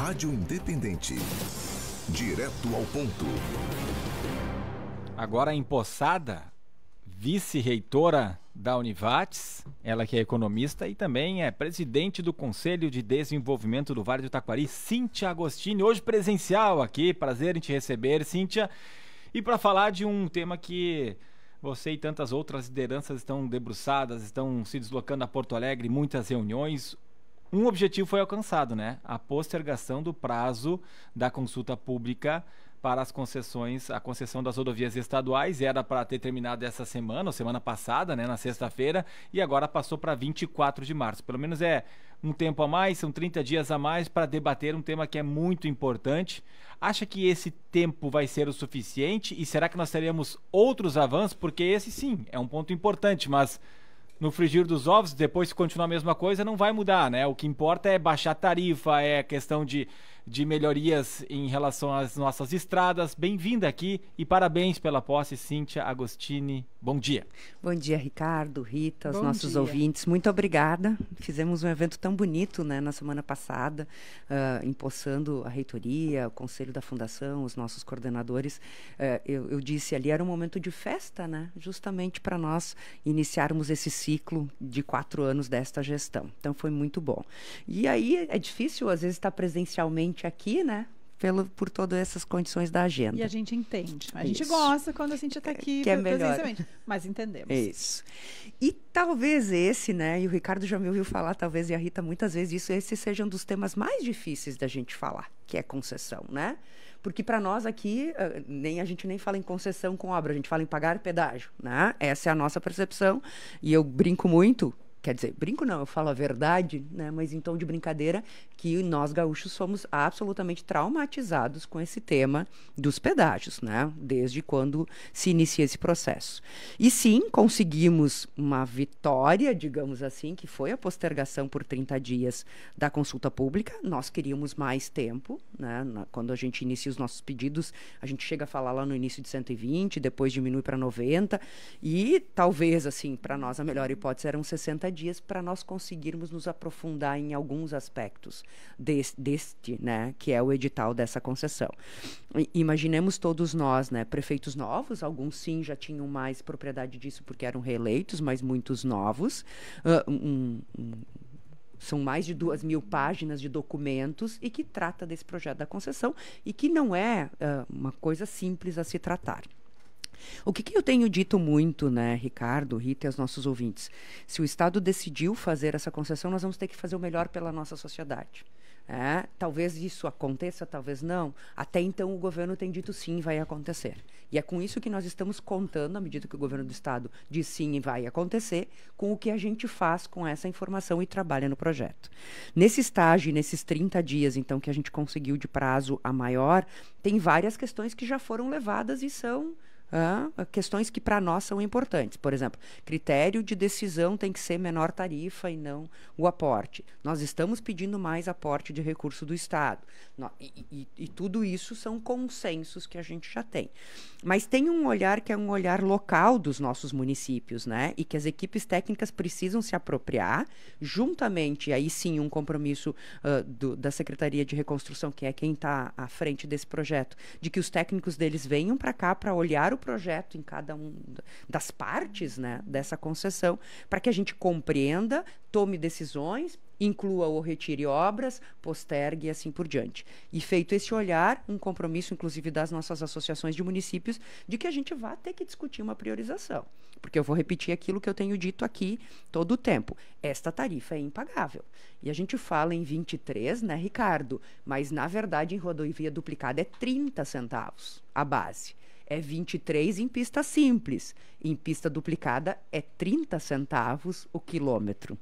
Rádio Independente. Direto ao ponto. Agora em Poçada, vice-reitora da Univates, ela que é economista e também é presidente do Conselho de Desenvolvimento do Vale do Taquari, Cíntia Agostini, hoje presencial aqui, prazer em te receber, Cíntia, e para falar de um tema que você e tantas outras lideranças estão debruçadas, estão se deslocando a Porto Alegre, muitas reuniões. Um objetivo foi alcançado, né? A postergação do prazo da consulta pública para as concessões, a concessão das rodovias estaduais. Era para ter terminado essa semana, ou semana passada, né, na sexta-feira, e agora passou para 24 de março. Pelo menos é um tempo a mais, são 30 dias a mais para debater um tema que é muito importante. Acha que esse tempo vai ser o suficiente? E será que nós teremos outros avanços? Porque esse, sim, é um ponto importante, mas no frigir dos ovos, depois se continuar a mesma coisa, não vai mudar, né? O que importa é baixar a tarifa, é questão de melhorias em relação às nossas estradas. Bem-vinda aqui e parabéns pela posse, Cíntia Agostini. Bom dia. Bom dia, Ricardo, Rita, os nossos dia. ouvintes. Muito obrigada. Fizemos um evento tão bonito, né, na semana passada, empossando a reitoria, o conselho da fundação, os nossos coordenadores. Eu disse ali, era um momento de festa, né, justamente para nós iniciarmos esse ciclo de 4 anos desta gestão. Então, foi muito bom. E aí, é difícil, às vezes, estar presencialmente aqui, né, por todas essas condições da agenda. E a gente entende. A gente Isso. gosta quando a Cíntia está aqui Que é melhor. presencialmente, mas entendemos. Isso. E talvez esse, né, e o Ricardo já me ouviu falar, talvez, e a Rita muitas vezes, esse seja um dos temas mais difíceis da gente falar, que é concessão, né? Porque para nós aqui, a gente nem fala em concessão com obra, a gente fala em pagar pedágio, né? Essa é a nossa percepção, e eu brinco muito. Quer dizer, brinco não, eu falo a verdade, né? Mas em tom de brincadeira, que nós gaúchos somos absolutamente traumatizados com esse tema dos pedágios, né? Desde quando se inicia esse processo. E sim, conseguimos uma vitória, digamos assim, que foi a postergação por 30 dias da consulta pública. Nós queríamos mais tempo, né? Quando a gente inicia os nossos pedidos, a gente chega a falar lá no início de 120, depois diminui para 90, e talvez, assim, para nós a melhor hipótese eram 60 dias para nós conseguirmos nos aprofundar em alguns aspectos deste, né, que é o edital dessa concessão. Imaginemos todos nós, né, prefeitos novos, alguns sim já tinham mais propriedade disso porque eram reeleitos, mas muitos novos. São mais de 2.000 páginas de documentos e que trata desse projeto da concessão e que não é uma coisa simples a se tratar. O que eu tenho dito muito, né, Ricardo, Rita e aos nossos ouvintes? Se o Estado decidiu fazer essa concessão, nós vamos ter que fazer o melhor pela nossa sociedade. Talvez isso aconteça, talvez não. Até então o governo tem dito sim, vai acontecer. E é com isso que nós estamos contando, à medida que o governo do Estado diz sim e vai acontecer, com o que a gente faz com essa informação e trabalha no projeto. Nesse estágio, nesses 30 dias, então, que a gente conseguiu de prazo a maior, tem várias questões que já foram levadas e são questões que para nós são importantes. Por exemplo, critério de decisão tem que ser menor tarifa e não o aporte. Nós estamos pedindo mais aporte de recurso do Estado. E tudo isso são consensos que a gente já tem. Mas tem um olhar que é um olhar local dos nossos municípios, né? E que as equipes técnicas precisam se apropriar, juntamente, aí sim, um compromisso da Secretaria de Reconstrução, que é quem está à frente desse projeto, de que os técnicos deles venham para cá para olhar o projeto em cada uma das partes, né, dessa concessão, para que a gente compreenda, tome decisões, inclua ou retire obras, postergue e assim por diante. E feito esse olhar, um compromisso, inclusive, das nossas associações de municípios, de que a gente vai ter que discutir uma priorização. Porque eu vou repetir aquilo que eu tenho dito aqui todo o tempo. Esta tarifa é impagável. E a gente fala em 23, né, Ricardo? Mas, na verdade, em rodovia duplicada é 30 centavos a base. É 23 em pista simples. Em pista duplicada é 30 centavos o quilômetro.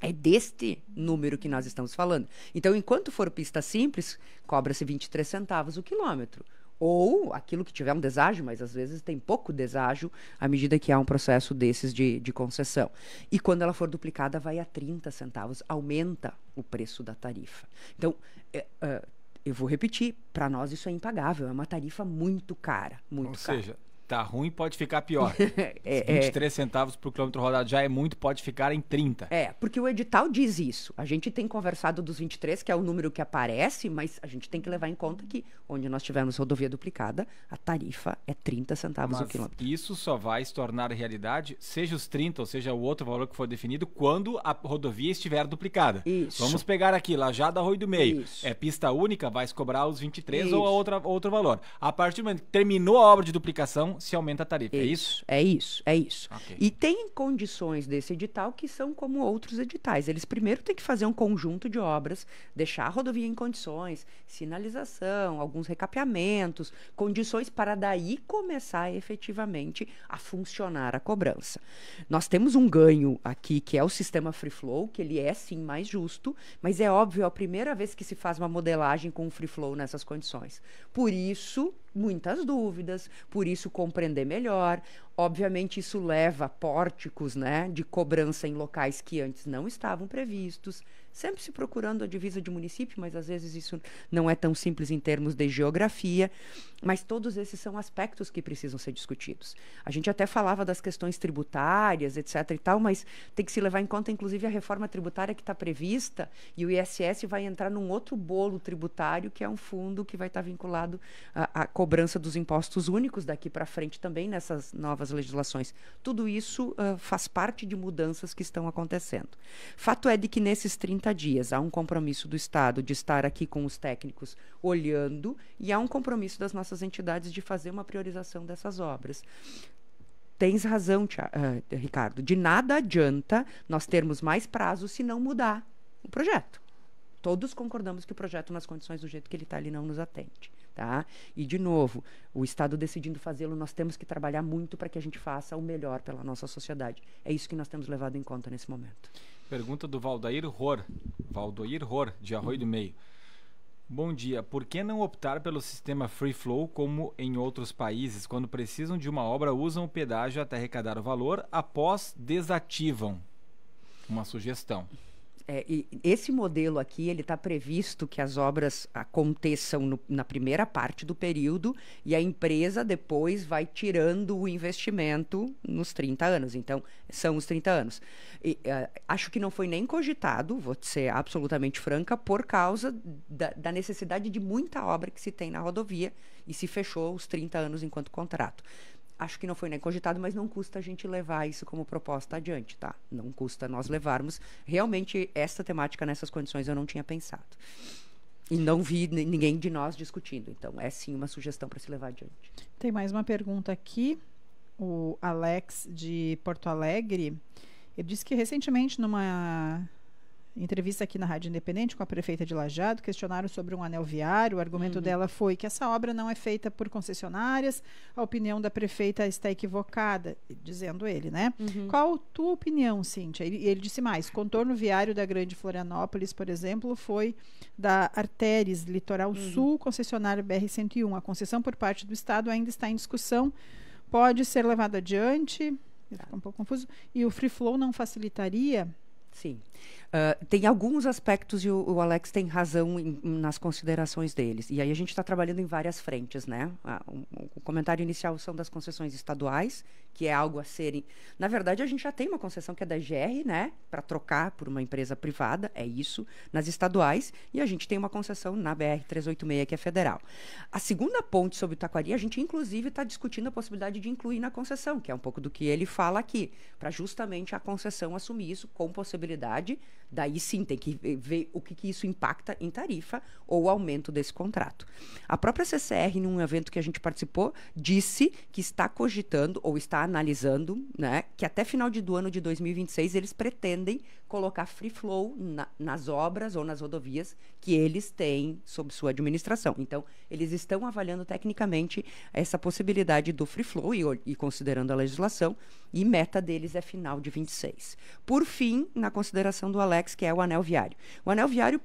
É deste número que nós estamos falando. Então, enquanto for pista simples, cobra-se 23 centavos o quilômetro. Ou aquilo que tiver um deságio, mas às vezes tem pouco deságio à medida que há um processo desses de concessão. E quando ela for duplicada, vai a 30 centavos. Aumenta o preço da tarifa. Então, eu vou repetir, para nós isso é impagável, é uma tarifa muito cara, muito cara. Ou seja, tá ruim, pode ficar pior. 23 centavos por quilômetro rodado já é muito, pode ficar em 30. Porque o edital diz isso. A gente tem conversado dos 23, que é o número que aparece, mas a gente tem que levar em conta que onde nós tivermos rodovia duplicada, a tarifa é 30 centavos o quilômetro. Isso só vai se tornar realidade, seja os 30 ou seja o outro valor que for definido, quando a rodovia estiver duplicada. Isso. Vamos pegar aqui, Lajada Arroio do Meio. Isso. É pista única, vai se cobrar os 23 Isso. ou outro valor. A partir do momento que terminou a obra de duplicação, se aumenta a tarifa. É isso? É isso. Ok. E tem condições desse edital que são como outros editais. Eles primeiro têm que fazer um conjunto de obras, deixar a rodovia em condições, sinalização, alguns recapeamentos, condições para daí começar efetivamente a funcionar a cobrança. Nós temos um ganho aqui, que é o sistema Free Flow, que ele é sim mais justo, mas é óbvio, é a primeira vez que se faz uma modelagem com o Free Flow nessas condições. Por isso, muitas dúvidas, por isso compreender melhor. Obviamente, isso leva a pórticos, né, de cobrança em locais que antes não estavam previstos, sempre se procurando a divisa de município, mas às vezes isso não é tão simples em termos de geografia, mas todos esses são aspectos que precisam ser discutidos. A gente até falava das questões tributárias, etc. e tal, mas tem que se levar em conta, inclusive, a reforma tributária que está prevista, e o ISS vai entrar num outro bolo tributário, que é um fundo que vai estar vinculado à cobrança dos impostos únicos daqui para frente também nessas novas legislações. Tudo isso faz parte de mudanças que estão acontecendo. Fato é de que nesses 30 dias há um compromisso do Estado de estar aqui com os técnicos olhando, e há um compromisso das nossas entidades de fazer uma priorização dessas obras. Tens razão, Ricardo, de nada adianta nós termos mais prazo se não mudar o projeto. Todos concordamos que o projeto, nas condições do jeito que ele está, ele não nos atende. Tá? E, de novo, o Estado decidindo fazê-lo, nós temos que trabalhar muito para que a gente faça o melhor pela nossa sociedade. É isso que nós temos levado em conta nesse momento. Pergunta do Valdoir Ror, de Arroio do Meio. Bom dia. Por que não optar pelo sistema Free Flow como em outros países? Quando precisam de uma obra, usam o pedágio até arrecadar o valor, após desativam? Uma sugestão. E esse modelo aqui, ele está previsto que as obras aconteçam na primeira parte do período e a empresa depois vai tirando o investimento nos 30 anos. Então, são os 30 anos. Acho que não foi nem cogitado, vou ser absolutamente franca, por causa da necessidade de muita obra que se tem na rodovia e se fechou os 30 anos enquanto contrato. Acho que não foi nem cogitado, mas não custa a gente levar isso como proposta adiante, tá? Não custa nós levarmos. Realmente, essa temática nessas condições eu não tinha pensado. E não vi ninguém de nós discutindo. Então, é sim uma sugestão para se levar adiante. Tem mais uma pergunta aqui. O Alex, de Porto Alegre, ele disse que recentemente, numa entrevista aqui na Rádio Independente com a prefeita de Lajeado, questionaram sobre um anel viário. O argumento dela foi que essa obra não é feita por concessionárias, a opinião da prefeita está equivocada, dizendo ele, né? Qual a tua opinião, Cíntia? Ele disse mais, contorno viário da Grande Florianópolis, por exemplo, foi da Arteres Litoral Sul, concessionária BR-101. A concessão por parte do Estado ainda está em discussão, pode ser levado adiante, ele fica um pouco confuso, e o Free Flow não facilitaria? Sim. Tem alguns aspectos, e o Alex tem razão nas considerações deles. E aí a gente está trabalhando em várias frentes, né? O comentário inicial são das concessões estaduais, que é algo a serem... Na verdade, a gente já tem uma concessão que é da GR, né? Para trocar por uma empresa privada, é isso, nas estaduais. E a gente tem uma concessão na BR-386, que é federal. A segunda ponte sobre o Taquari, a gente inclusive está discutindo a possibilidade de incluir na concessão, que é um pouco do que ele fala aqui, para justamente a concessão assumir isso com possibilidade. Daí sim tem que ver o que isso impacta em tarifa ou o aumento desse contrato. A própria CCR, num evento que a gente participou, disse que está cogitando ou está analisando, né, que até final do ano de 2026 eles pretendem colocar free flow nas obras ou nas rodovias que eles têm sob sua administração. Então, eles estão avaliando tecnicamente essa possibilidade do free flow e considerando a legislação, e meta deles é final de 26. Por fim, na consideração do Alex, que é o anel viário. O anel viário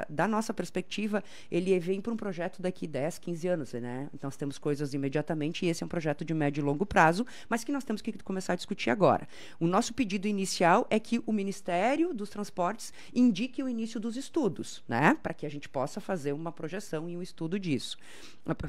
da nossa perspectiva, ele vem para um projeto daqui 10, 15 anos, né? Então, nós temos coisas imediatamente, e esse é um projeto de médio e longo prazo, mas que nós temos que começar a discutir agora. O nosso pedido inicial é que o Ministério dos Transportes indique o início dos estudos, né? Para que a gente possa fazer uma projeção e um estudo disso.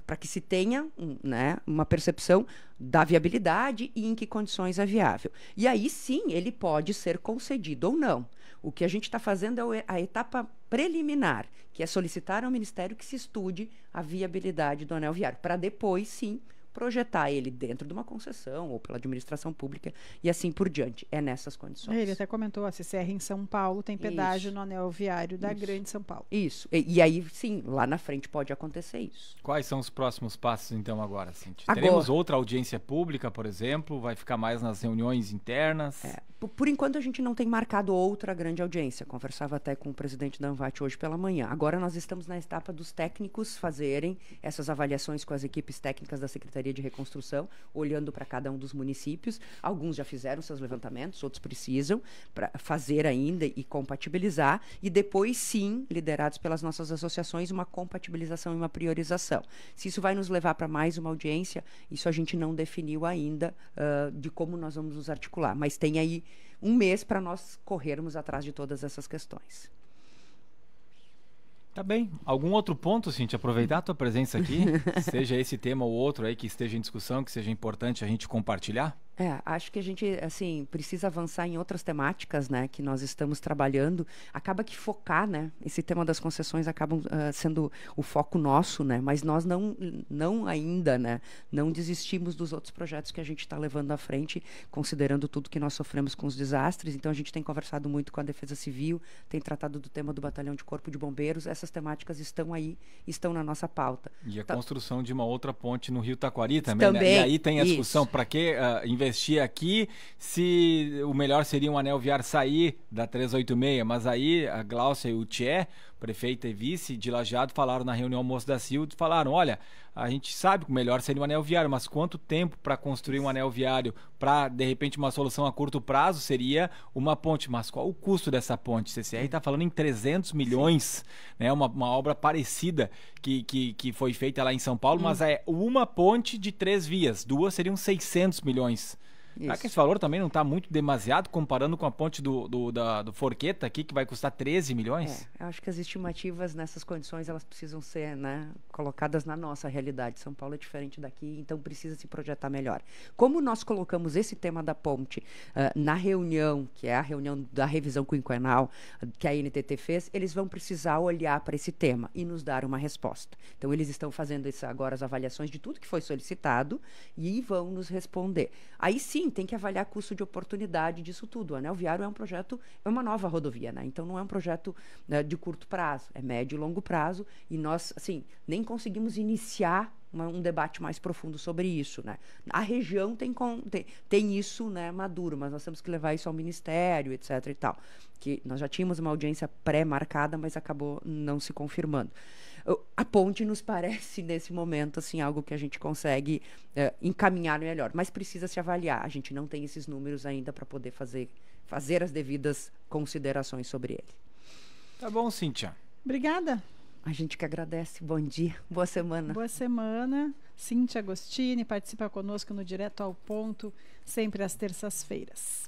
Para que se tenha né, uma percepção da viabilidade e em que condições é viável. E aí, sim, ele pode ser concedido ou não. O que a gente está fazendo é a etapa preliminar, que é solicitar ao Ministério que se estude a viabilidade do anel viário, para depois, sim, projetar ele dentro de uma concessão ou pela administração pública e assim por diante. É nessas condições. Ele até comentou, a CCR em São Paulo tem pedágio Isso. no anel viário da Isso. Grande São Paulo. Isso. E aí, sim, lá na frente pode acontecer isso. Quais são os próximos passos, então, agora, Cíntia? Agora. Teremos outra audiência pública, por exemplo? Vai ficar mais nas reuniões internas? Por enquanto, a gente não tem marcado outra grande audiência. Conversava até com o presidente da ANVAT hoje pela manhã. Agora nós estamos na etapa dos técnicos fazerem essas avaliações com as equipes técnicas da Secretaria de Reconstrução, olhando para cada um dos municípios. Alguns já fizeram seus levantamentos, outros precisam para fazer ainda e compatibilizar. E depois, sim, liderados pelas nossas associações, uma compatibilização e uma priorização. Se isso vai nos levar para mais uma audiência, isso a gente não definiu ainda de como nós vamos nos articular. Mas tem aí um mês para nós corrermos atrás de todas essas questões. Tá bem. Algum outro ponto, Cíntia? Aproveitar a tua presença aqui, seja esse tema ou outro aí que esteja em discussão, que seja importante a gente compartilhar? Acho que a gente, assim, precisa avançar em outras temáticas, né, que nós estamos trabalhando. Acaba que focar, né, esse tema das concessões acabam sendo o foco nosso, né, mas nós não ainda, né, não desistimos dos outros projetos que a gente está levando à frente, considerando tudo que nós sofremos com os desastres. Então, a gente tem conversado muito com a Defesa Civil, tem tratado do tema do Batalhão de Corpo de Bombeiros. Essas temáticas estão aí, estão na nossa pauta. E a construção de uma outra ponte no Rio Taquari também, né? E aí tem a discussão, para que investir aqui se o melhor seria um anel viário sair da 386, mas aí a Gláucia e o Tchê, prefeita e vice de Lajeado, falaram na reunião Moço da Silva, falaram, olha, a gente sabe que o melhor seria um anel viário, mas quanto tempo para construir um anel viário para, de repente, uma solução a curto prazo seria uma ponte, mas qual o custo dessa ponte? O CCR está falando em 300 milhões, né? Uma obra parecida que foi feita lá em São Paulo, mas é uma ponte de 3 vias, 2 seriam 600 milhões. Será que esse valor também não está muito demasiado comparando com a ponte do Forqueta aqui, que vai custar 13 milhões? Eu acho que as estimativas nessas condições, elas precisam ser, né, colocadas na nossa realidade. São Paulo é diferente daqui, então precisa se projetar melhor. Como nós colocamos esse tema da ponte na reunião, que é a reunião da revisão quinquenal que a NTT fez, eles vão precisar olhar para esse tema e nos dar uma resposta. Então, eles estão fazendo agora as avaliações de tudo que foi solicitado e vão nos responder. Aí sim, tem que avaliar custo de oportunidade disso tudo. O anel viário é um projeto, é uma nova rodovia, né? Então não é um projeto de curto prazo, é médio e longo prazo, e nós, assim, nem conseguimos iniciar um debate mais profundo sobre isso, né? A região tem isso, né, maduro, mas nós temos que levar isso ao Ministério, etc. e tal. Que nós já tínhamos uma audiência pré-marcada, mas acabou não se confirmando. A ponte nos parece, nesse momento, assim, algo que a gente consegue encaminhar melhor, mas precisa se avaliar. A gente não tem esses números ainda para poder fazer as devidas considerações sobre ele. Tá bom, Cíntia. Obrigada. A gente que agradece. Bom dia, boa semana. Boa semana. Cíntia Agostini participa conosco no Direto ao Ponto, sempre às terças-feiras.